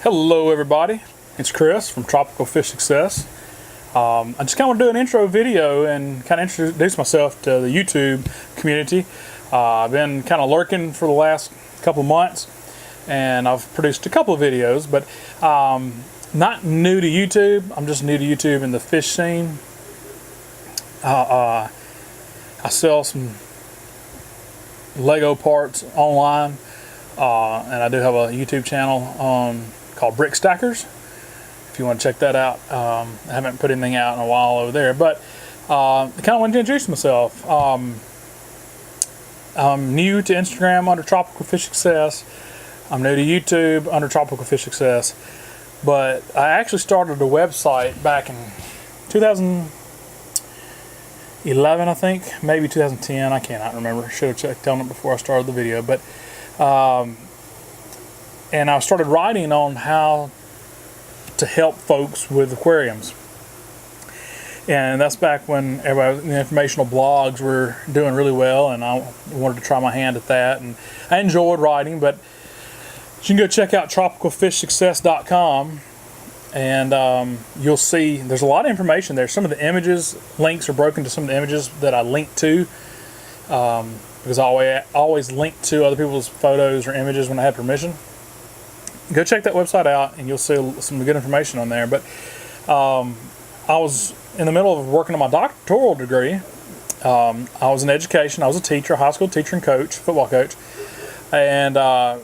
Hello everybody, it's Chris from Tropical Fish Success. I just kind of want to do an intro video and kind of introduce myself to the YouTube community. I've been kind of lurking for the last couple months and I've produced a couple of videos, but not new to YouTube. I'm just new to YouTube in the fish scene. I sell some Lego parts online, and I do have a YouTube channel called Brick Stackers, if you want to check that out. I haven't put anything out in a while over there, but I kind of wanted to introduce myself. I'm new to Instagram under Tropical Fish Success. I'm new to YouTube under Tropical Fish Success, but I actually started a website back in 2011, I think, maybe 2010. I cannot remember. Should have checked on it before I started the video, but and I started writing on how to help folks with aquariums. And that's back when the informational blogs were doing really well, and I wanted to try my hand at that. And I enjoyed writing, but you can go check out tropicalfishsuccess.com, and you'll see there's a lot of information there. Some of the images, links are broken to some of the images that I link to, because I always link to other people's photos or images when I have permission. Go check that website out and you'll see some good information on there. But I was in the middle of working on my doctoral degree. I was in education. I was a teacher, a high school teacher and coach, football coach, and got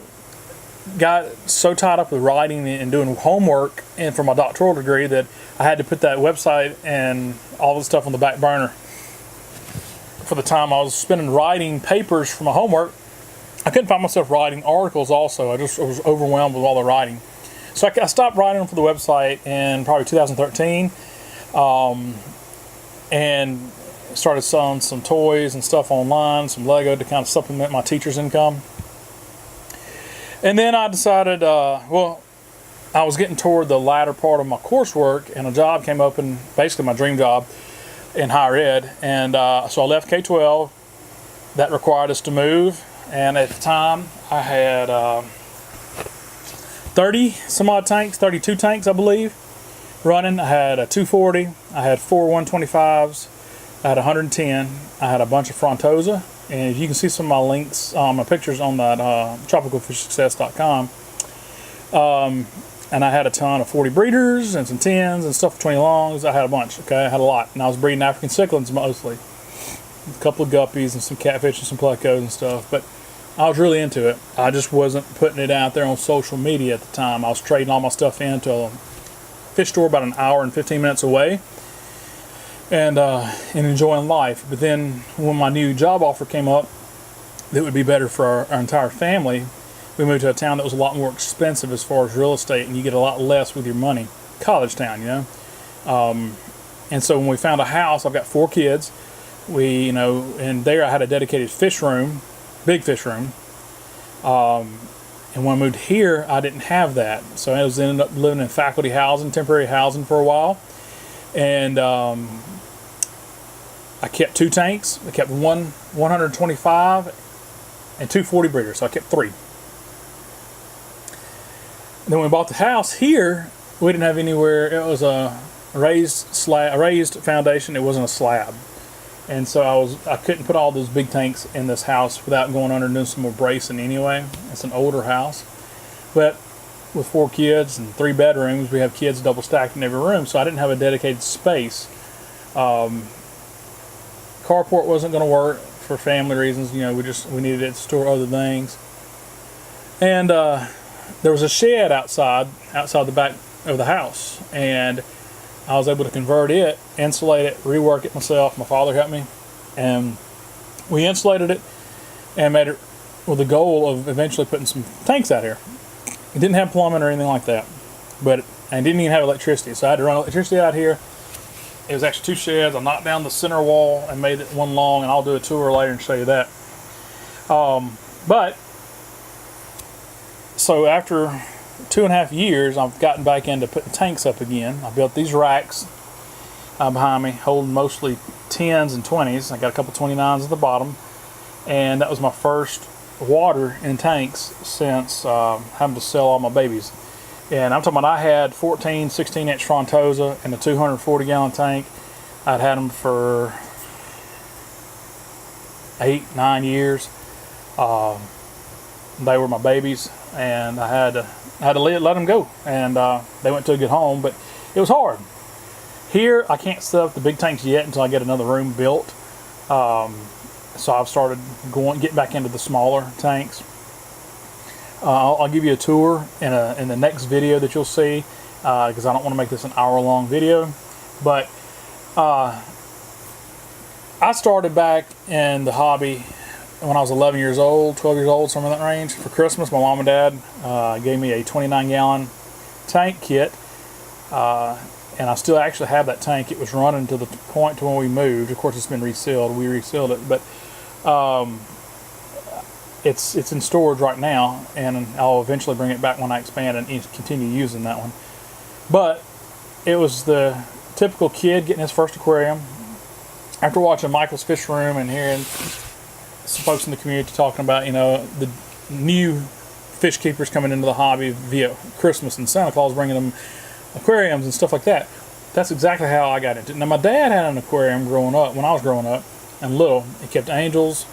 so tied up with writing and doing homework and for my doctoral degree that I had to put that website and all the stuff on the back burner. For the time I was spending writing papers for my homework, I couldn't find myself writing articles also. I was overwhelmed with all the writing. So I stopped writing for the website in probably 2013, and started selling some toys and stuff online, some Lego to kind of supplement my teacher's income. And then I decided, well, I was getting toward the latter part of my coursework, and a job came open, basically my dream job in higher ed. And so I left K-12. That required us to move. And at the time, I had 30 some odd tanks, 32 tanks, I believe, running. I had a 240, I had 4 125s, I had 110, I had a bunch of Frontosa, and you can see some of my links, my pictures on that tropicalfishsuccess.com. And I had a ton of 40 breeders and some 10s and stuff, 20 longs. I had a bunch, okay? I had a lot, and I was breeding African cichlids mostly. A couple of guppies and some catfish and some plecos and stuff, but I was really into it. I just wasn't putting it out there on social media at the time. I was trading all my stuff into a fish store about an hour and 15 minutes away, and enjoying life. But then when my new job offer came up that would be better for our entire family, we moved to a town that was a lot more expensive as far as real estate, and you get a lot less with your money. College town, you know. And so when we found a house, I've got 4 kids. And there I had a dedicated fish room, big fish room. And when I moved here, I didn't have that. So I ended up living in faculty housing, temporary housing for a while. And I kept 2 tanks. I kept one 125 and 2 40 breeders. So I kept 3. And then when we bought the house here, we didn't have anywhere. It was a raised foundation. It wasn't a slab. And so I couldn't put all those big tanks in this house without going under and doing some more bracing anyway. It's an older house. But with 4 kids and 3 bedrooms, we have kids double stacked in every room, so I didn't have a dedicated space. Carport wasn't going to work for family reasons. We needed it to store other things. And there was a shed outside the back of the house, and I was able to convert it, insulate it, rework it myself. My father helped me, and we insulated it and made it with the goal of eventually putting some tanks out here. It didn't have plumbing or anything like that, and didn't even have electricity, so I had to run electricity out here. It was actually 2 sheds. I knocked down the center wall and made it one long, and I'll do a tour later and show you that. So after 2.5 years, I've gotten back into putting tanks up again. I built these racks behind me, holding mostly 10s and 20s. I got a couple 29s at the bottom, and that was my first water in tanks since having to sell all my babies. And I'm talking about I had 14, 16-inch Frontosa in a 240-gallon tank. I'd had them for 8, 9 years. They were my babies, and I had to let them go. And they went to a good home, but it was hard. Here, I can't set up the big tanks yet until I get another room built. So I've started getting back into the smaller tanks. I'll give you a tour in the next video that you'll see, because I don't want to make this an hour-long video. But I started back in the hobby when I was 11 years old, 12 years old, somewhere in that range. For Christmas, my mom and dad gave me a 29-gallon tank kit. And I still actually have that tank. It was running to the point to when we moved. Of course, it's been resealed. We resealed it, but it's in storage right now, and I'll eventually bring it back when I expand and continue using that one. But it was the typical kid getting his first aquarium. After watching Michael's Fish Room and hearing some folks in the community talking about, the new fish keepers coming into the hobby via Christmas and Santa Claus bringing them aquariums and stuff like that. That's exactly how I got into it. Now, my dad had an aquarium growing up, when I was growing up and little. He kept angels,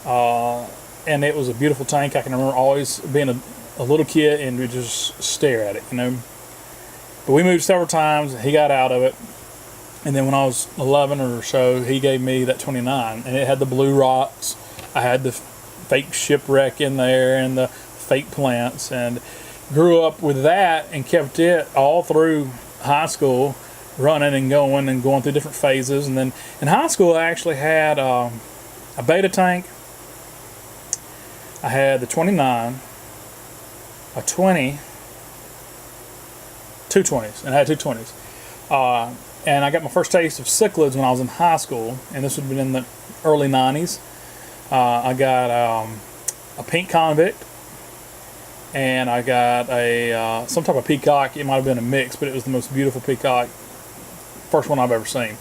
and it was a beautiful tank. I can remember always being a little kid and we just stare at it, But we moved several times. He got out of it. And then when I was 11 or so, he gave me that 29, and it had the blue rocks. I had the fake shipwreck in there and the fake plants, and grew up with that and kept it all through high school, running and going through different phases. And then in high school, I actually had a beta tank. I had the 29, a 20, two 20s, and I had two 20s. And I got my first taste of cichlids when I was in high school, and this would have been in the early 90s. I got a pink convict, and I got a some type of peacock. It might have been a mix, but it was the most beautiful peacock. First one I've ever seen.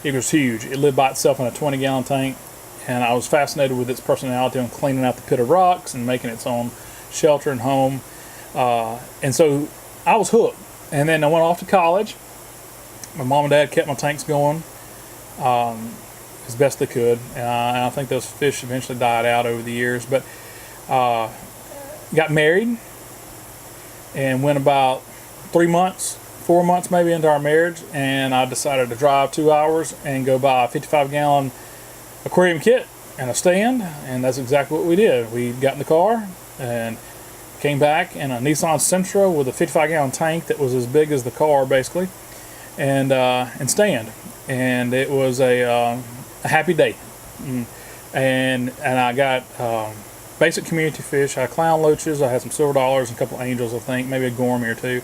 It was huge. It lived by itself in a 20-gallon tank, and I was fascinated with its personality on cleaning out the pit of rocks and making its own shelter and home. And so I was hooked. And then I went off to college. My mom and dad kept my tanks going as best they could. And I think those fish eventually died out over the years. But got married and went about 4 months maybe into our marriage, and I decided to drive 2 hours and go buy a 55-gallon aquarium kit and a stand, and that's exactly what we did. We got in the car and came back in a Nissan Sentra with a 55-gallon tank that was as big as the car basically, and stand, and it was a happy day. And I got basic community fish. I had clown loaches, I had some silver dollars and a couple angels, I think, maybe a gourmet or two.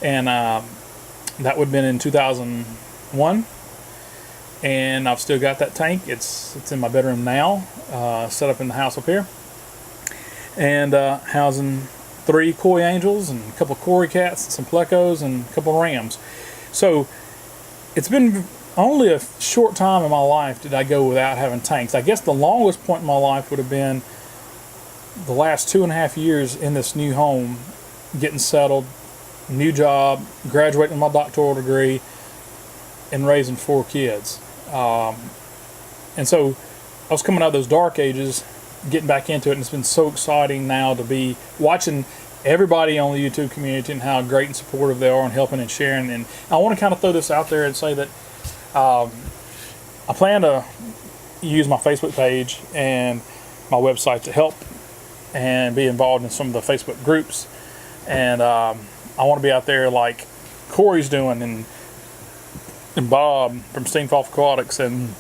And that would have been in 2001. And I've still got that tank. It's in my bedroom now, set up in the house up here. And housing 3 koi angels and a couple of cory cats and some plecos and a couple of rams. So it's been only a short time in my life did I go without having tanks. I guess the longest point in my life would have been the last 2.5 years in this new home, getting settled, new job, graduating with my doctoral degree, and raising 4 kids. And so I was coming out of those dark ages, getting back into it, and it's been so exciting now to be watching everybody on the YouTube community and how great and supportive they are and helping and sharing. And I want to kind of throw this out there and say that I plan to use my Facebook page and my website to help and be involved in some of the Facebook groups. And I want to be out there like Corey's doing, and Bob from Steenfalk Aquatics, and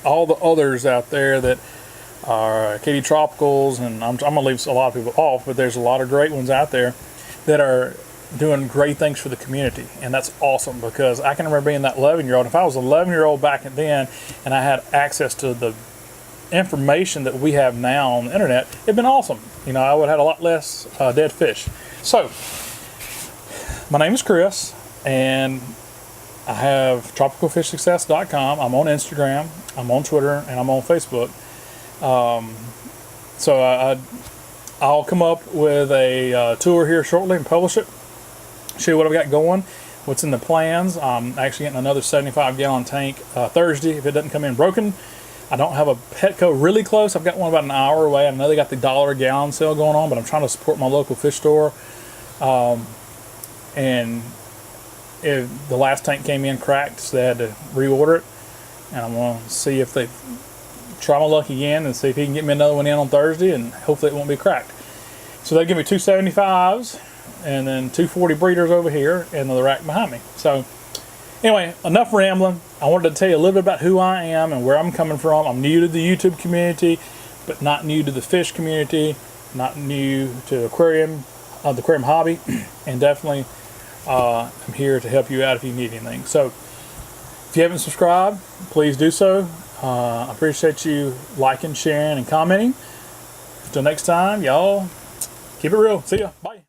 all the others out there that are Katie Tropicals, and I'm going to leave a lot of people off, but there's a lot of great ones out there that are doing great things for the community. And that's awesome, because I can remember being that 11-year-old. If I was an 11-year-old back then and I had access to the information that we have now on the internet, it'd been awesome. I would have had a lot less dead fish. So my name is Chris, and I have tropicalfishsuccess.com. I'm on Instagram, I'm on Twitter, and I'm on Facebook. So I'll come up with a tour here shortly and publish it. Show you what I've got going, what's in the plans. I'm actually getting another 75-gallon tank Thursday if it doesn't come in broken. I don't have a Petco really close. I've got one about an hour away. I know they got the $1 a gallon sale going on, but I'm trying to support my local fish store. And if the last tank came in cracked, so they had to reorder it. And I'm going to see if they try my luck again and see if he can get me another one in on Thursday, and hopefully it won't be cracked. So they give me two 75s and then two 40 breeders over here and the rack behind me. So anyway, enough rambling. I wanted to tell you a little bit about who I am and where I'm coming from. I'm new to the YouTube community, but not new to the fish community, not new to the aquarium hobby, and definitely I'm here to help you out if you need anything. So if you haven't subscribed, please do so. I appreciate you liking, sharing, and commenting. Until next time, y'all, keep it real. See ya. Bye.